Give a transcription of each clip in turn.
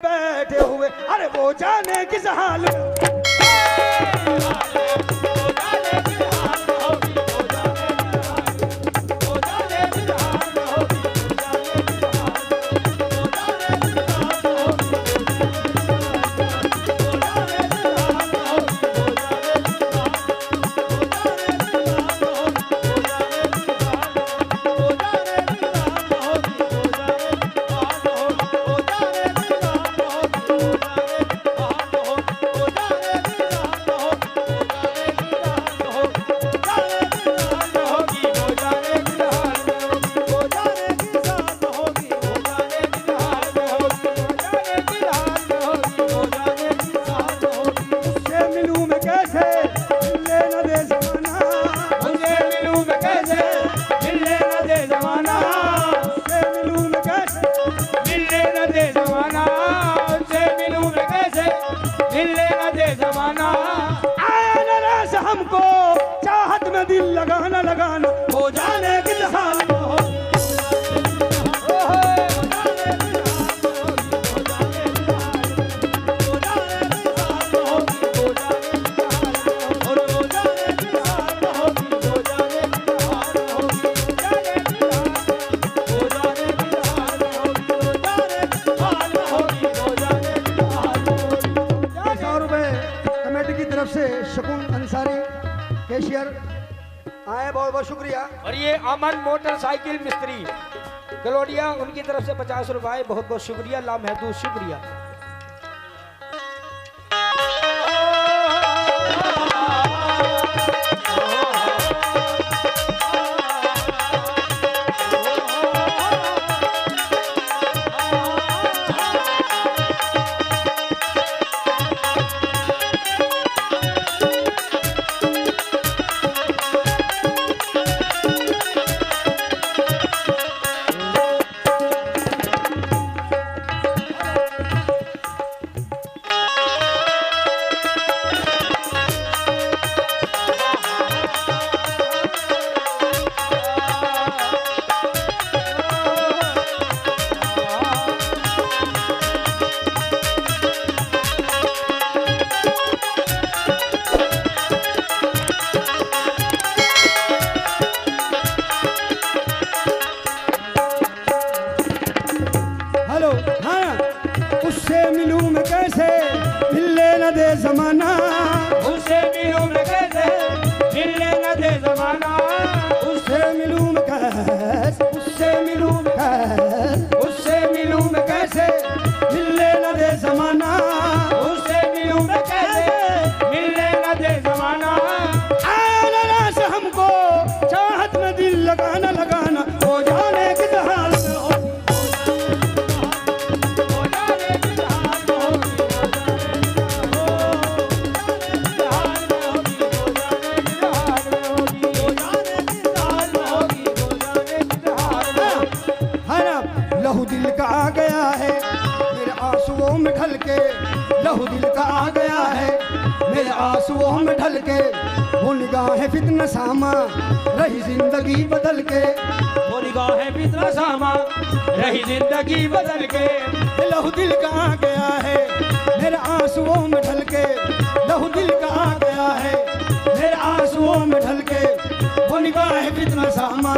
बैठे हुए, अरे वो जाने किस हाल में। हमको चाहत में दिल लगाना लगाना हो जाने किस हाल में हो। से शकुन अंसारी कैशियर आए, बहुत बहुत शुक्रिया। और ये अमन मोटरसाइकिल मिस्त्री गलोडिया, उनकी तरफ से 50 रुपए, बहुत बहुत शुक्रिया। लामहदूद शुक्रिया। जमाना उससे मिलूं मैं कैसे, मिलने न दे जमाना। उससे मिलूं मैं कैसे, उससे मिलूं मैं कैसे, उससे मिलूं मैं कैसे, मिलने न दे जमाना। उससे मिलूं मैं कैसे, मिलने न दे जमाना। आना से हमको चाहत में दिल लगाना लगाना हो जाने किस हाल में हो। लहू दिल का आ गया है मेरे आंसुओं में ढल के, लहू दिल का आ गया है मेरे आंसुओं में ढल के। वो निगाहें फितना सामा रही जिंदगी बदल के, वो निगाहें फितना सामा रही जिंदगी बदल के। लहू दिल का आ गया है मेरे आंसुओं में ढल के, लहू दिल का आ गया है मेरे आंसुओं में ढल के। वो निगाहें फितना सामा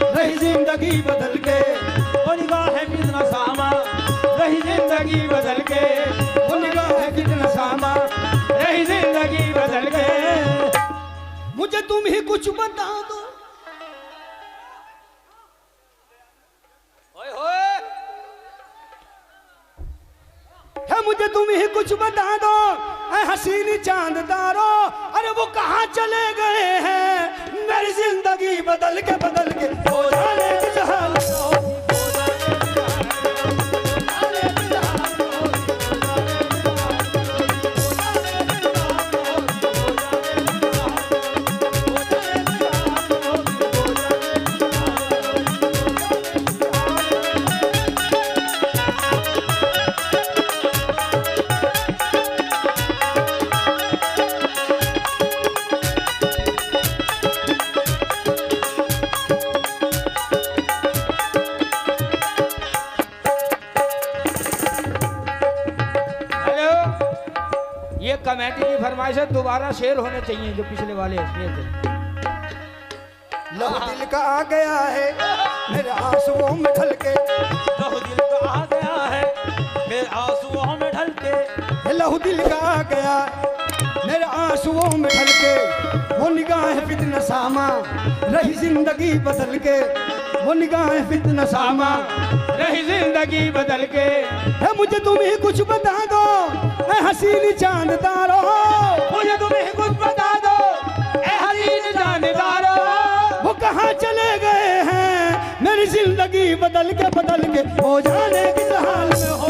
रही जिंदगी बदल के, वो निगाहें फितना सामा रही जिंदगी बदल के। वो निगाहें फितना सामा रही जिंदगी बदल के। मुझे तुम ही कुछ बता दो, ओए होए, है मुझे तुम ही कुछ बता दो ऐ हसीनी चांद तारो। अरे वो कहाँ चले गए हैं मेरी जिंदगी बदल के हो जाने किस हाल में हो। ये कमेटी की फरमाइश है, दोबारा शेर होने चाहिए जो पिछले वाले शेर थे। लहू दिल का आ गया है मेरे आंसुओं में ढल के, लहू दिल का आ गया है मेरे आंसुओं में ढल के, लहू दिल का आ गया मेरे आंसुओं में ढल के, वो निगाह फितना सामा रही जिंदगी बदल के, वो निगाह फितना सामा रही जिंदगी बदल के। है मुझे तुम ही कुछ बता दो ऐ हसीन चांददारो, मुझे तुम्हें कुछ बता दो ए हसीन जानदारो, वो कहाँ चले गए हैं मेरी जिंदगी बदल के वो जाने किस हाल में हो,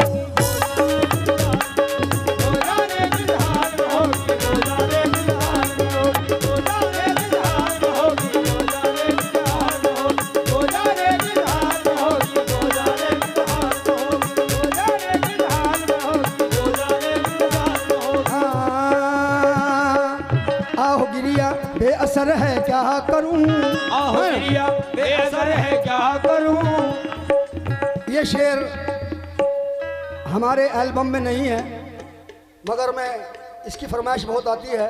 वो जाने किस हाल में होगी, वो जाने किस हाल में होगी, वो जाने किस हाल में होगी, वो जाने किस हाल में होगी, वो जाने किस हाल में होगी, वो जाने किस हाल में होगी, वो जाने किस हाल में होगी, वो जाने किस हाल में होगी। आहो गिरिया बेअसर है क्या करूं, आहो गिरिया बेअसर है क्या करूं। ये शेर हमारे एल्बम में नहीं है, मगर मैं इसकी फरमाइश बहुत आती है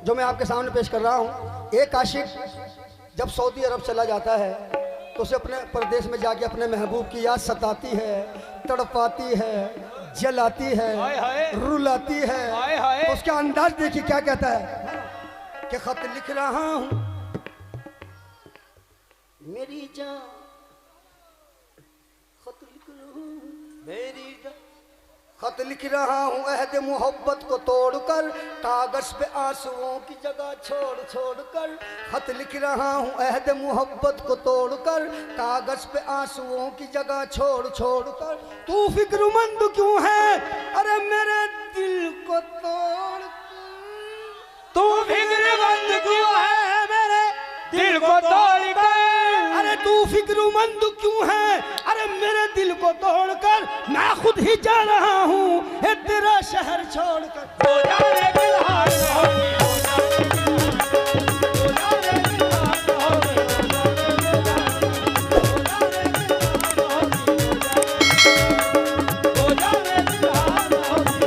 जो मैं आपके सामने पेश कर रहा हूँ। एक आशिक जब सऊदी अरब चला जाता है तो उसे अपने परदेश में जाके अपने महबूब की याद सताती है, तड़पाती है, जलाती है, हाय हाय। रुलाती है। हाय हाय। तो उसका अंदाज देखिए क्या कहता है कि खत लिख रहा हूँ मेरी जान, खत लिख रहा हूँ मेरी जान, खत लिख रहा हूँ अहद मोहब्बत को तोड़कर, कागज पे आंसुओं की जगह छोड़ छोड़ कर, खत लिख रहा हूँ अहद मोहब्बत को तोड़कर, कागज पे आंसुओं की जगह छोड़ छोड़ कर, तू फिक्रमंद क्यों है अरे मेरे दिल को तोड़, तू फिक्रमंद क्यों है मेरे दिल को तोड़ कर, अरे तू फिक्रमंद क्यों है अरे मेरे दिल को तोड़कर, मैं खुद ही जा रहा हूँ तेरा शहर छोड़कर, वो जाने किस हाल में होगी, वो जाने किस हाल में होगी, वो जाने किस हाल में होगी, वो जाने किस हाल में होगी।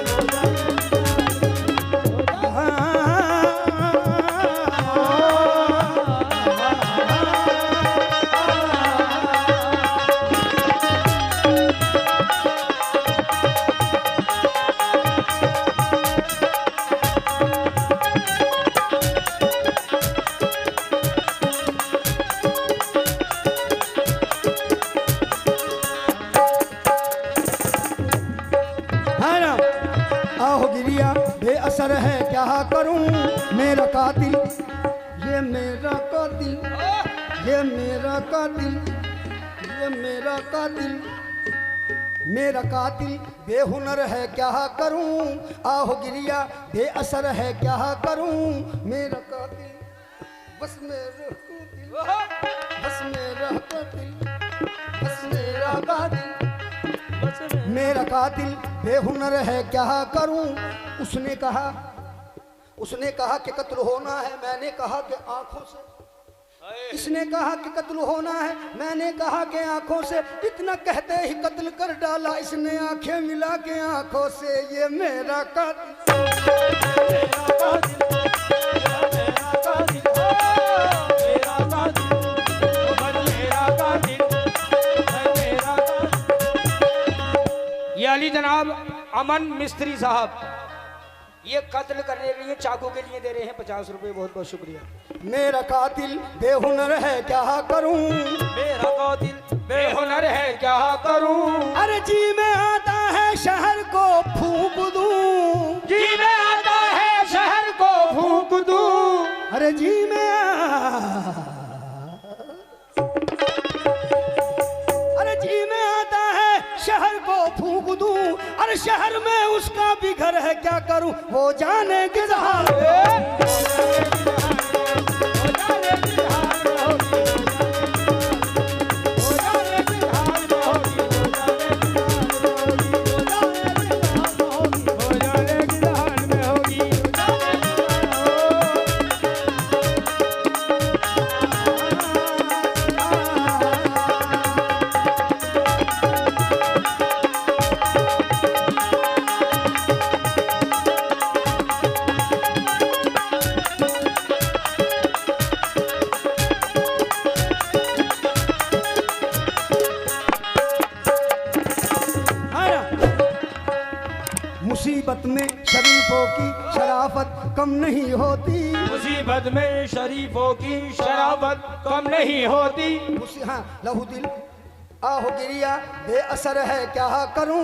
है ना। आहो गिरिया बेअसर है क्या करूं मेरा कातिल, ये मेरा कातिल, ये मेरा कातिल, ये मेरा कातिल, मेरा कातिल बेहुनर है क्या करूं, आहो गिरिया बेअसर है क्या करूं मेरा कातिल, बस मेरा कातिल, बस मेरा कातिल, बस मेरा कातिल, मेरा कातिल बेहुनर है क्या करूं। उसने कहा कि कत्ल होना है, मैंने कहा कि आंखों से, इसने कहा कि कत्ल होना है, मैंने कहा कि आंखों से, इतना कहते ही कत्ल कर डाला इसने आंखें मिला के आंखों से, ये मेरा कातिल, ये अली जनाब अमन मिस्त्री साहब ये कत्ल करने के लिए चाकू के लिए दे रहे हैं 50 रुपए, बहुत बहुत शुक्रिया। मेरा कातिल बेहुनर है क्या करूं, मेरा कातिल बेहुनर है क्या करूं, अरे जी में आता है शहर को फूंक दूं, जी में आता है शहर को फूंक दूं, अरे जी में अरे जी में आता है शहर को फूंक दूं, अरे शहर में उसका भी घर है क्या करूं, वो जाने किस हाल में, मुसीबत में शरीफों की शराफत कम नहीं होती। मुसीबत में शरीफों की शराफत कम नहीं होती। हाँ, लहू दिल आहो गिरिया बेअसर है क्या करूं।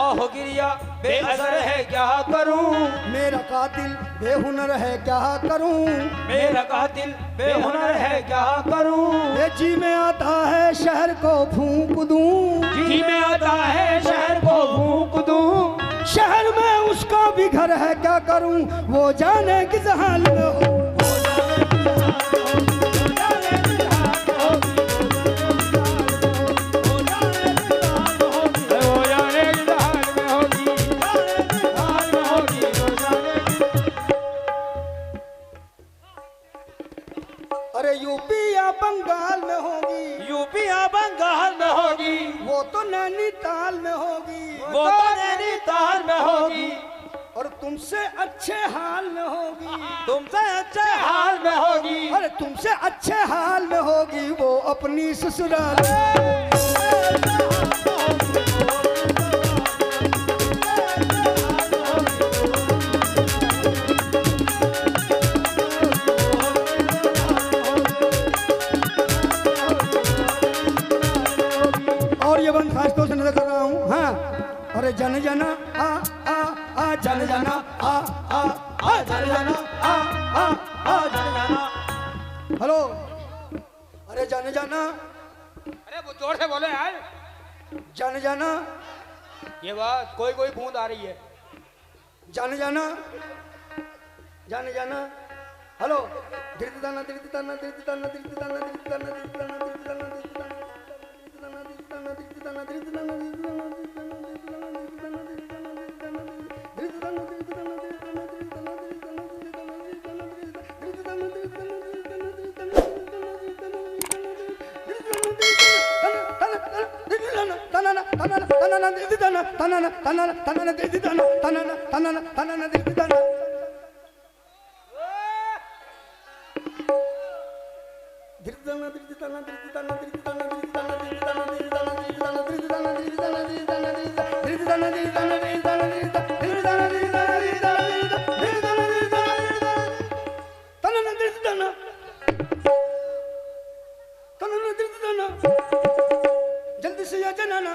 आहो गिरिया बेअसर है क्या करूं। मेरा कातिल बेहुनर है क्या करूं। मेरा कातिल बेहुनर है क्या करूं। ये जी में आता है शहर को फूंक दूं। जी में आता है शहर को फूंक दूं। शहर में उसका भी घर है क्या करूं। वो जाने किस हाल में हो। अरे यूपी या बंगाल में होगी। यूपी या बंगाल में होगी। वो तो नैनीताल में होगी। वो तो नैनीताल में होगी। और तुमसे अच्छे हाल में होगी। तुमसे अच्छे हाल में होगी। अरे तुमसे अच्छे हाल में होगी वो अपनी ससुराल में। बंद खास तौर से नजर कर रहा हूँ। हाँ, अरे जन जन आ आ आ जन जन आ आ आ जन जन आ आ आ जन जन। हेलो, अरे जन जन। अरे वो जोर से बोलो यार। जन जन। ये बात कोई कोई बूंद आ रही है। जन जन जन जन। हेलो, धीरे दाना धीरे दाना धीरे दाना धीरे दाना धीरे दाना धीरे दाना धीरे दाना धीरे दाना जल्दी से या जनाना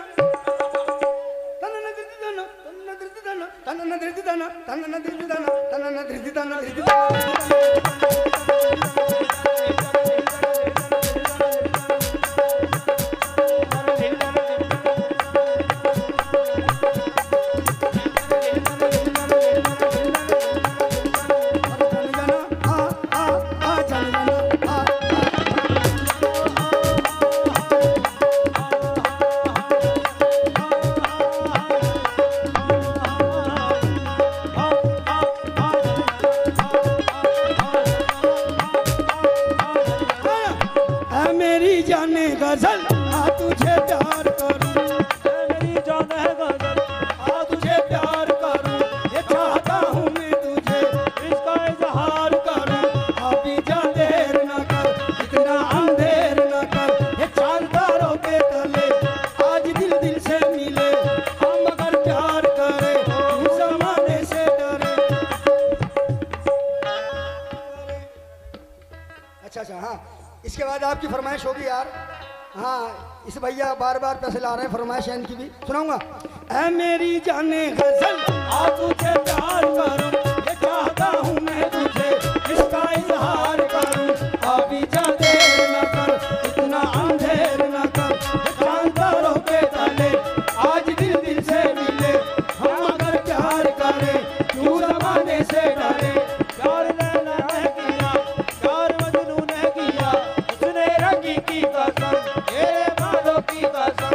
तनना धृति दाना तनना धृति दाना तनना धृति दाना तनना धृति दाना तनना धृति दाना धृति दाना। गजल आ तुझे प्यार करूं। मेरी जान है गजल आ तुझे प्यार करूं। ये चाहता हूं मैं तुझे इसका इजहार करूं। अभी जा देर न कर इतना अंधेर न कर। ये चांद तारों के तले आज दिल दिल से मिले। हम अगर प्यार करें तू जमाने से डरे। अच्छा हाँ, इसके बाद आपकी फरमाइश होगी यार। हाँ, इस भैया बार बार पैसे ला रहे हैं, फरमाइश है इनकी भी सुनाऊंगा। ऐ मेरी जाने गजल आ तुझे प्यार करूं। ये चाहता हूं मैं तुझे इसका इजहार करूं। अभी जा देर न कर इतना अंधेर न कर। चांद तारों के तले आज दिल दिल से मिले। हम अगर प्यार करें क्यों जमाने से डरे। प्यार लैला ने किया, प्यार मजनू ने किया। उसने रंगी की कसम, तेरे बालों की कसम।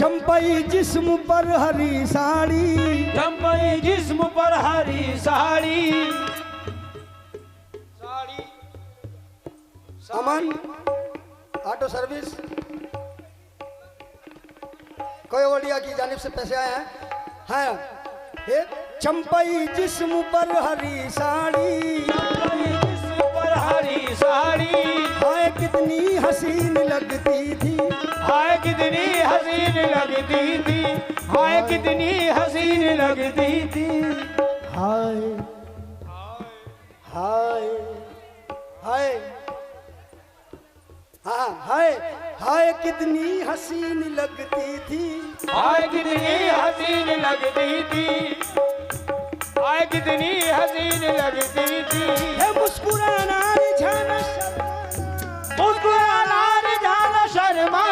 चंपई जिस्म पर हरी साड़ी, चंपई जिस्म पर हरी साड़ी, साड़ी अमन ऑटो सर्विस कोयवड़िया की जानिब से पैसे आए हैं। हाँ, ये चंपई जिस्म पर हरी साड़ी, चंपई जिस्म पर हरी साड़ी, हाय कितनी हसीन लगती थी, हाय कितनी हसीन लगती थी, हाय कितनी हसीन लगती थी, हाय हाय हाय हाँ हाय हाय कितनी हसीन लगती थी, हाय कितनी हसीन लगती थी, हाय कितनी हसीन लगती थी, है मुस्कुराना रिझाना शर्मा, मुस्कुराना रिझाना शर्मा,